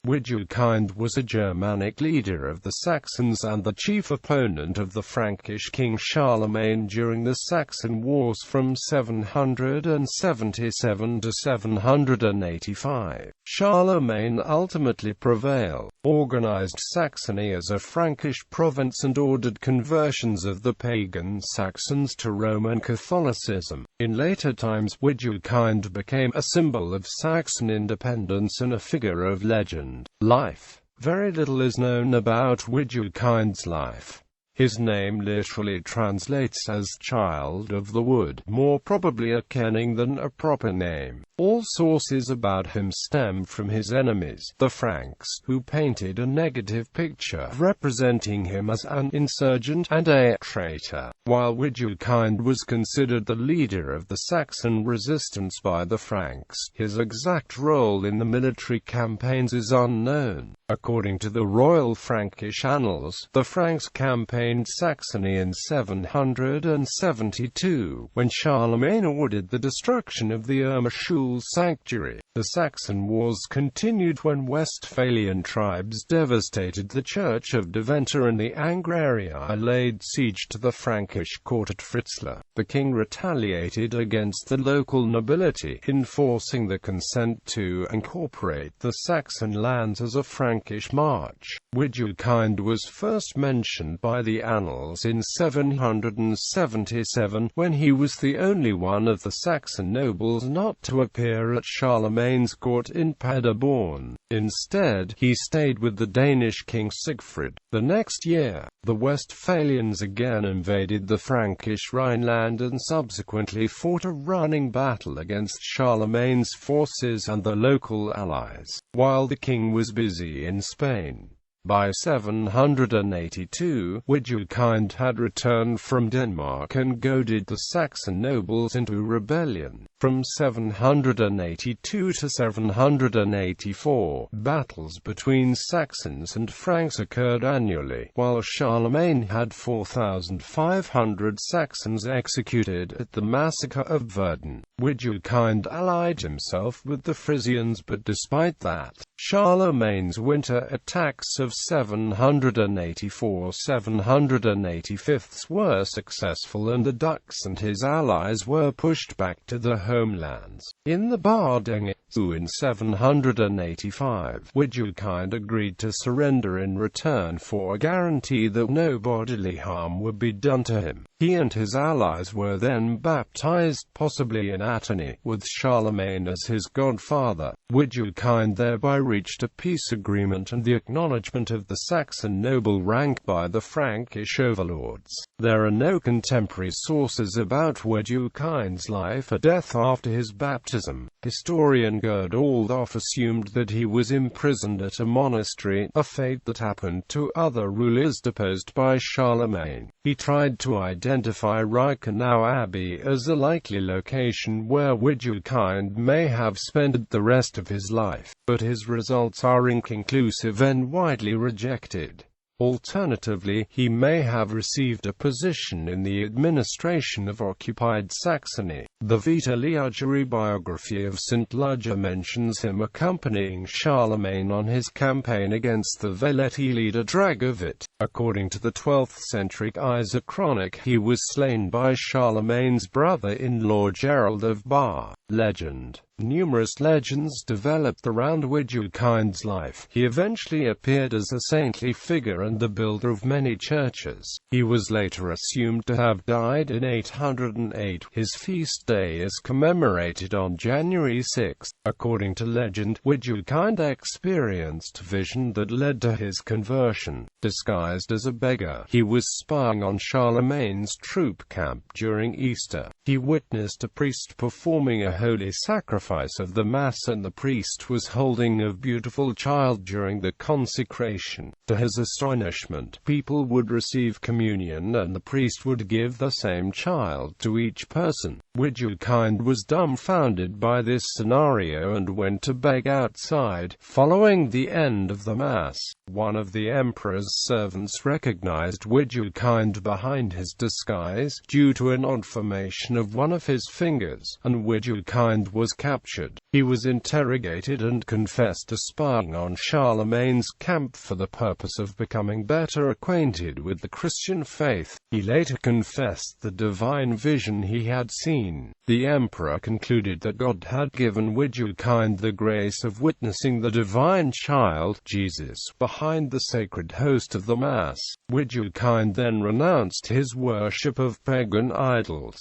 Widukind was a Germanic leader of the Saxons and the chief opponent of the Frankish king Charlemagne during the Saxon Wars from 777 to 785. Charlemagne ultimately prevailed, organized Saxony as a Frankish province and ordered conversions of the pagan Saxons to Roman Catholicism. In later times, Widukind became a symbol of Saxon independence and a figure of legend. Life. Very little is known about Widukind's life. His name literally translates as "child of the wood," more probably a kenning than a proper name. All sources about him stem from his enemies, the Franks, who painted a negative picture representing him as an insurgent and a traitor. While Widukind was considered the leader of the Saxon resistance by the Franks, his exact role in the military campaigns is unknown. According to the Royal Frankish Annals, the Franks campaigned Saxony in 772, when Charlemagne ordered the destruction of the Irminsul sanctuary. The Saxon Wars continued when Westphalian tribes devastated the Church of Deventer and the Angraria laid siege to the Frankish court at Fritzlar. The king retaliated against the local nobility, enforcing the consent to incorporate the Saxon lands as a Frankish march. Widukind was first mentioned by the Annals in 777, when he was the only one of the Saxon nobles not to appear at Charlemagne's court in Paderborn. Instead, he stayed with the Danish king Sigfrid. The next year, the Westphalians again invaded the Frankish Rhineland and subsequently fought a running battle against Charlemagne's forces and the local allies, while the king was busy in Spain. By 782, Widukind had returned from Denmark and goaded the Saxon nobles into rebellion. From 782 to 784, battles between Saxons and Franks occurred annually, while Charlemagne had 4,500 Saxons executed at the massacre of Verdun. Widukind allied himself with the Frisians, but despite that, Charlemagne's winter attacks of 784–785 were successful and the Dutch and his allies were pushed back to their homelands. In the Bardenge in 785, Widukind agreed to surrender in return for a guarantee that no bodily harm would be done to him. He and his allies were then baptized, possibly in Atony, with Charlemagne as his godfather. Widukind thereby reached a peace agreement and the acknowledgement of the Saxon noble rank by the Frankish overlords. There are no contemporary sources about Widukind's life or death after his baptism. Historian Gerd Aldorf assumed that he was imprisoned at a monastery, a fate that happened to other rulers deposed by Charlemagne. He tried to identify Reichenau Abbey as a likely location where Widukind may have spent the rest of his life, but his results are inconclusive and widely rejected. Alternatively, he may have received a position in the administration of occupied Saxony. The Vita Liugeri biography of St. Ludger mentions him accompanying Charlemagne on his campaign against the Veleti leader Dragovit. According to the 12th century Isaac Chronic, he was slain by Charlemagne's brother-in-law Gerald of Bar. Legend. Numerous legends developed around Widukind's life. He eventually appeared as a saintly figure and the builder of many churches. He was later assumed to have died in 808. His feast day is commemorated on January 6. According to legend, Widukind experienced a vision that led to his conversion. Disguised as a beggar, he was spying on Charlemagne's troop camp during Easter. He witnessed a priest performing a holy sacrifice of the Mass and the priest was holding a beautiful child during the consecration. To his astonishment, people would receive communion and the priest would give the same child to each person. Widukind was dumbfounded by this scenario and went to beg outside. Following the end of the Mass, one of the emperor's servants recognized Widukind behind his disguise, due to an odd formation of one of his fingers, and Widukind was captured. He was interrogated and confessed to spying on Charlemagne's camp for the purpose of becoming better acquainted with the Christian faith. He later confessed the divine vision he had seen. The emperor concluded that God had given Widukind the grace of witnessing the divine child, Jesus, behind the sacred host of the Mass. Widukind then renounced his worship of pagan idols.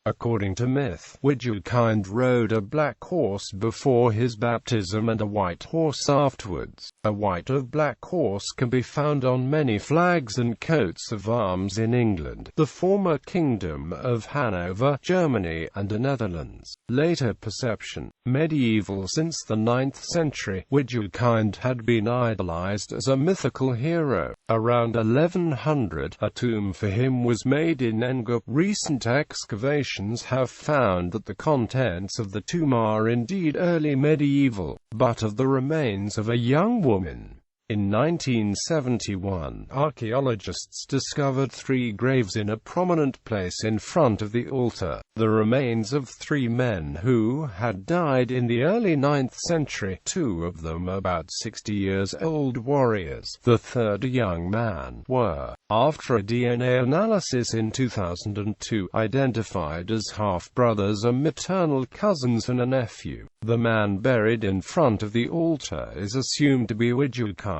According to myth, Widukind rode a black horse before his baptism and a white horse afterwards. A white or black horse can be found on many flags and coats of arms in England, the former Kingdom of Hanover, Germany, and the Netherlands. Later perception. Medieval. Since the 9th century, Widukind had been idolized as a mythical hero. Around 1100, a tomb for him was made in England. Recent excavations have found that the contents of the tomb are indeed early medieval, but of the remains of a young woman. In 1971, archaeologists discovered 3 graves in a prominent place in front of the altar, the remains of 3 men who had died in the early 9th century, 2 of them about 60 years old warriors. The third, a young man, were, after a DNA analysis in 2002, identified as half-brothers or maternal cousins and a nephew. The man buried in front of the altar is assumed to be Widukind.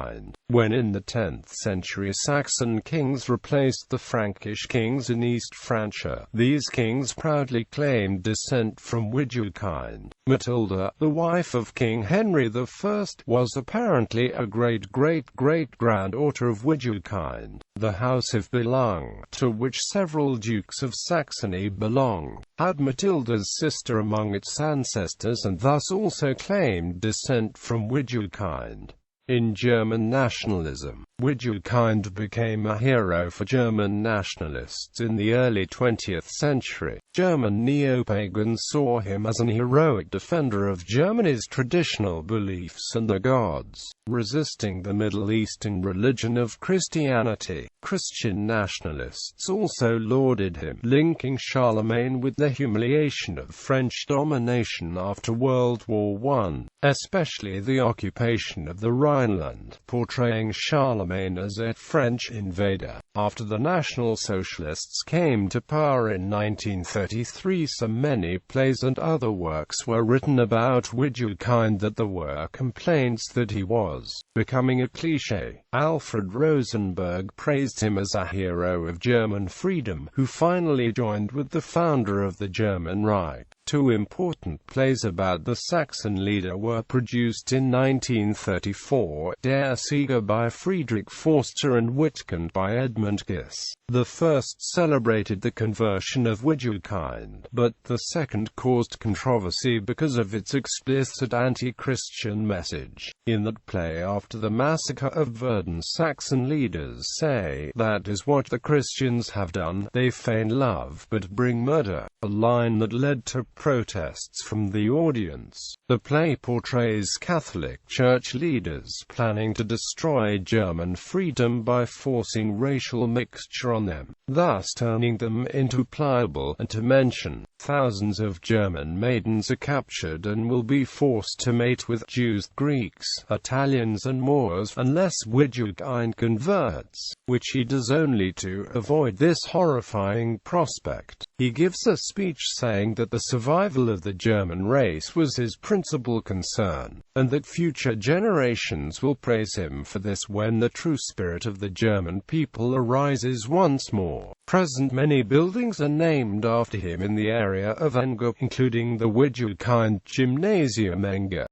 When in the 10th century Saxon kings replaced the Frankish kings in East Francia, these kings proudly claimed descent from Widukind. Matilda, the wife of King Henry I, was apparently a great-great-great-granddaughter of Widukind. The House of Bwag, to which several dukes of Saxony belong, had Matilda's sister among its ancestors and thus also claimed descent from Widukind. In German nationalism, Widukind became a hero for German nationalists in the early 20th century. German neo-pagans saw him as an heroic defender of Germany's traditional beliefs and the gods, resisting the Middle Eastern religion of Christianity. Christian nationalists also lauded him, linking Charlemagne with the humiliation of French domination after World War I, especially the occupation of the Rhineland, portraying Charlemagne as a French invader. After the National Socialists came to power in 1933, so many plays and other works were written about Widukind that there were complaints that he was becoming a cliché. Alfred Rosenberg praised him as a hero of German freedom, who finally joined with the founder of the German Reich. 2 important plays about the Saxon leader were produced in 1934, Der Sieger by Friedrich Forster and Widukind by Edmund Giss. The first celebrated the conversion of Widukind, but the second caused controversy because of its explicit anti-Christian message. In that play, after the massacre of Verden, Saxon leaders say, "That is what the Christians have done, they feign love but bring murder," a line that led to protests from the audience. The play portrays Catholic Church leaders planning to destroy German freedom by forcing racial mixture on them, thus turning them into pliable. And to mention, thousands of German maidens are captured and will be forced to mate with Jews, Greeks, Italians and Moors, unless Widukind converts, which he does only to avoid this horrifying prospect. He gives a speech saying that the survival of the German race was his principal concern, and that future generations will praise him for this when the true spirit of the German people arises once more. Present many buildings are named after him in the area of England, including the Widukind Gymnasium Enge.